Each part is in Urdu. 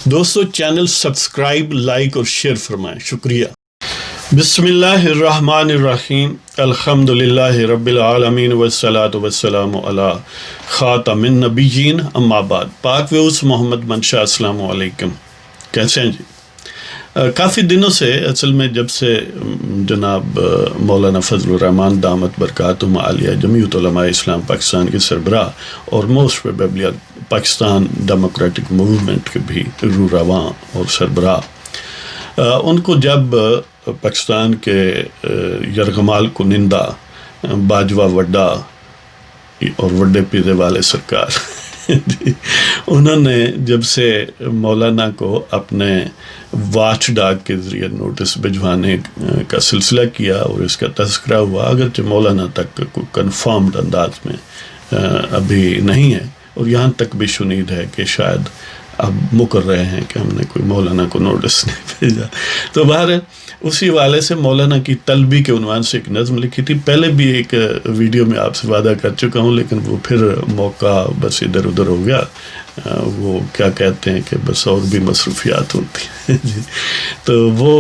دوستو چینل سبسکرائب لائک اور شیئر فرمائیں، شکریہ۔ بسم اللہ الرحمن الرحیم، الحمدللہ رب العالمین والصلاة والسلام علی خاتم النبیین، اما بعد۔ پاک ویوس محمد منشا، السلام علیکم، کیسے ہیں جی؟ کافی دنوں سے اصل میں جب سے جناب مولانا فضل الرحمان دامت برکاتہم عالیہ جمعیت علماء اسلام پاکستان کے سربراہ اور most probably Pakistan democratic movement کے بھی رو رواں اور سربراہ، ان کو جب پاکستان کے یرغمال کنندہ باجوہ وڈا اور وڈے پیرے والے سرکار انہوں نے جب سے مولانا کو اپنے واچ ڈاگ کے ذریعے نوٹس بھجوانے کا سلسلہ کیا اور اس کا تذکرہ ہوا، اگرچہ مولانا تک کوئی کنفرمڈ انداز میں ابھی نہیں ہے، اور یہاں تک بھی شنید ہے کہ شاید اب مکر رہے ہیں کہ ہم نے کوئی مولانا کو نوٹس نہیں بھیجا۔ تو بہرحال اسی والے سے مولانا کی طلبی کے عنوان سے ایک نظم لکھی تھی، پہلے بھی ایک ویڈیو میں آپ سے وعدہ کر چکا ہوں، لیکن وہ پھر موقع بس ادھر ادھر ہو گیا، وہ کیا کہتے ہیں کہ بس اور بھی مصروفیات ہوتی ہیں جی، تو وہ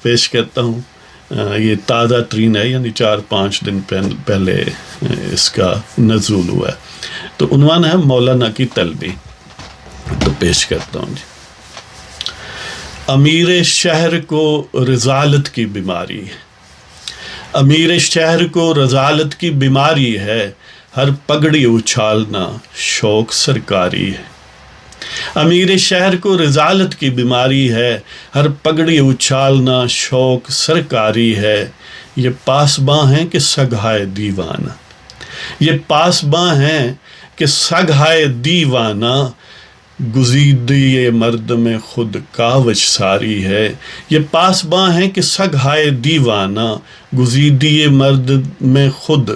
پیش کرتا ہوں۔ یہ تازہ ترین ہے، یعنی 4-5 دن پہلے اس کا نزول ہوا ہے، تو عنوان ہے مولانا کی طلبی، تو پیش کرتا ہوں جی۔ امیر شہر کو رذالت کی بیماری ہے، امیر شہر کو رذالت کی بیماری ہے، ہر پگڑی اچھالنا شوق سرکاری ہے۔ امیر شہر کو رذالت کی بیماری ہے، ہر پگڑی اچھالنا شوق سرکاری ہے۔ یہ پاسباں ہیں کہ سگہائے دیوانہ، یہ پاسباں ہیں کہ سگہائے دیوانہ، گزیدی مرد میں خود کاوش ساری ہے۔ یہ پاسباں ہیں کہ سگہائے دیوانہ، گزیدی مرد میں خود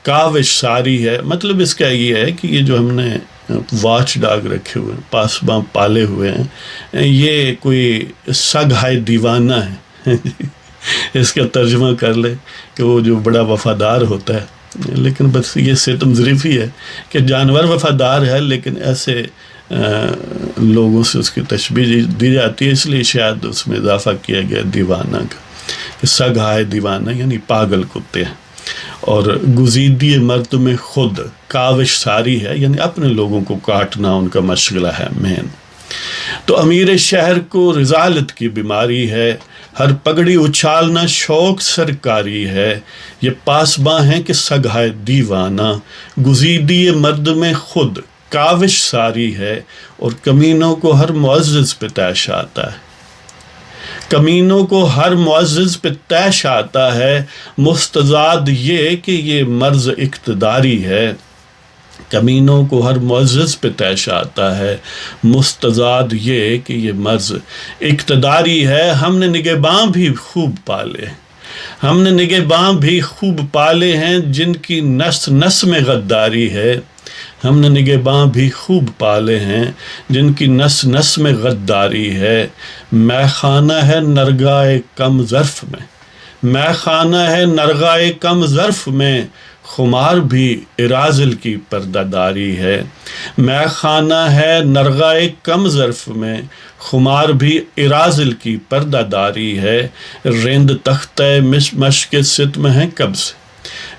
کاوش ساری ہے۔ مطلب اس کا یہ ہے کہ یہ جو ہم نے واچ ڈاگ رکھے ہوئے ہیں، پاسباں پالے ہوئے ہیں، یہ کوئی سگہائے دیوانہ ہے۔ اس کا ترجمہ کر لے کہ وہ جو بڑا وفادار ہوتا ہے، لیکن بس یہ ستم ظریفی ہے کہ جانور وفادار ہے، لیکن ایسے لوگوں سے اس کی تشبیہ دی جاتی ہے، اس لیے شاید اس میں اضافہ کیا گیا دیوانہ کا، کہ سگہائے دیوانہ یعنی پاگل کتے ہیں، اور گزیدی مرد میں خود کاوش ساری ہے، یعنی اپنے لوگوں کو کاٹنا ان کا مشغلہ ہے مین۔ تو امیر شہر کو رذالت کی بیماری ہے، ہر پگڑی اچھالنا شوق سرکاری ہے۔ یہ پاسباں ہیں کہ سگہائے دیوانہ، گزیدی مرد میں خود کاوش ساری ہے، اور کمینوں کو ہر معزز پہ طیش آتا ہے، کمینوں کو ہر معزز پہ طیش آتا ہے۔ مستضاد یہ کہ یہ مرض اقتداری ہے، کمینوں کو ہر معزز پہ طیش آتا ہے۔ مستضاد یہ کہ یہ مرض اقتداری ہے۔ ہم نے نگہباں بھی خوب پالے، ہم نے نگہباں بھی خوب پالے ہیں، جن کی نس نس میں غداری ہے۔ ہم نے نگہباں بھی خوب پالے ہیں، جن کی نس نس میں غداری ہے۔ میں خانہ ہے نرگاہ کم ظرف میں، میں خانہ ہے نرگاہ کم ظرف میں، خمار بھی ارازل کی پردہ داری ہے۔ میں خانہ ہے نرگاہ کم ظرف میں، خمار بھی ارازل کی پردہ داری ہے۔ رند تختہ مشق ستم ہے کب سے،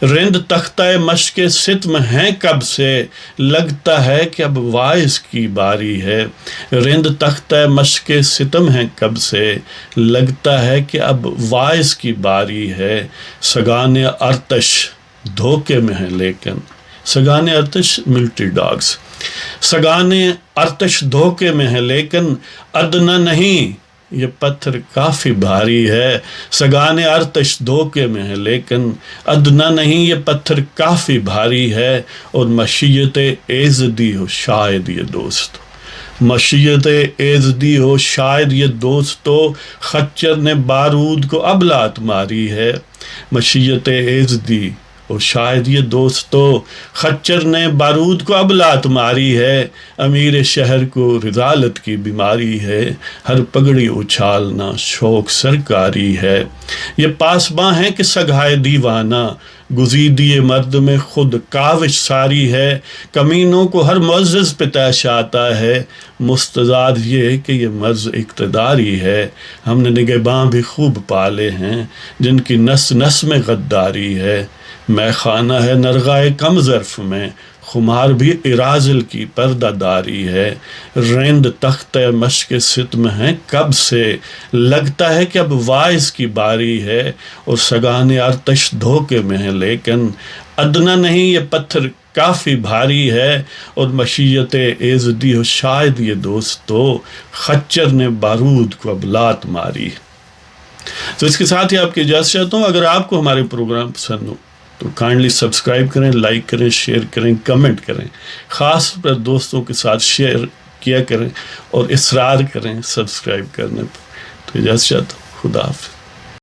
رند تختہ مشق ستم ہیں کب سے، لگتا ہے کہ اب واعظ کی باری ہے۔ رند تختہ مشق ستم ہیں کب سے، لگتا ہے کہ اب واعظ کی باری ہے۔ سگان ارتش دھوکے میں ہے لیکن، سگان ارتش ملٹری ڈاگز، سگان ارتش دھوکے میں ہے لیکن، ادنا نہیں یہ پتھر کافی بھاری ہے۔ سگان ارتش دھوکے میں ہے لیکن، ادنا نہیں یہ پتھر کافی بھاری ہے۔ اور مشیت ایزدی ہو شاید یہ دوست، مشیت ایزدی ہو شاید یہ دوستو، خچر نے بارود کو اب لات ماری ہے۔ مشیت ایزدی اور شاید یہ دوستو خچر نے بارود کو اب لات ماری ہے، امیر شہر کو رذالت کی بیماری ہے، ہر پگڑی اچھالنا شوق سرکاری ہے۔ یہ پاسباں ہیں کہ سگائے دیوانہ، گزیدی مرد میں خود کاوش ساری ہے، کمینوں کو ہر معزز پہ پیش آتا ہے، مستضاد یہ کہ یہ مرض اقتداری ہے۔ ہم نے نگہباں بھی خوب پالے ہیں جن کی نس نس میں غداری ہے، میں خانہ ہے نرغائے کم ظرف میں، خمار بھی ارازل کی پردہ داری ہے، رند تخت مشق ستم ہیں کب سے، لگتا ہے کہ اب وائز کی باری ہے، اور سگان ارتش دھوکے میں ہے لیکن ادنا نہیں یہ پتھر کافی بھاری ہے، اور مشیت ایزدی ہو شاید یہ دوستو خچر نے بارود کو اب لات ماری۔ تو اس کے ساتھ ہی آپ کی اجازت چاہتا ہوں، اگر آپ کو ہمارے پروگرام پسند ہو تو کائنڈلی سبسکرائب کریں، لائک کریں، شیئر کریں، کمنٹ کریں، خاص پر دوستوں کے ساتھ شیئر کیا کریں اور اصرار کریں سبسکرائب کرنے پر۔ تو اجازت چاہتا ہوں، خدا حافظ۔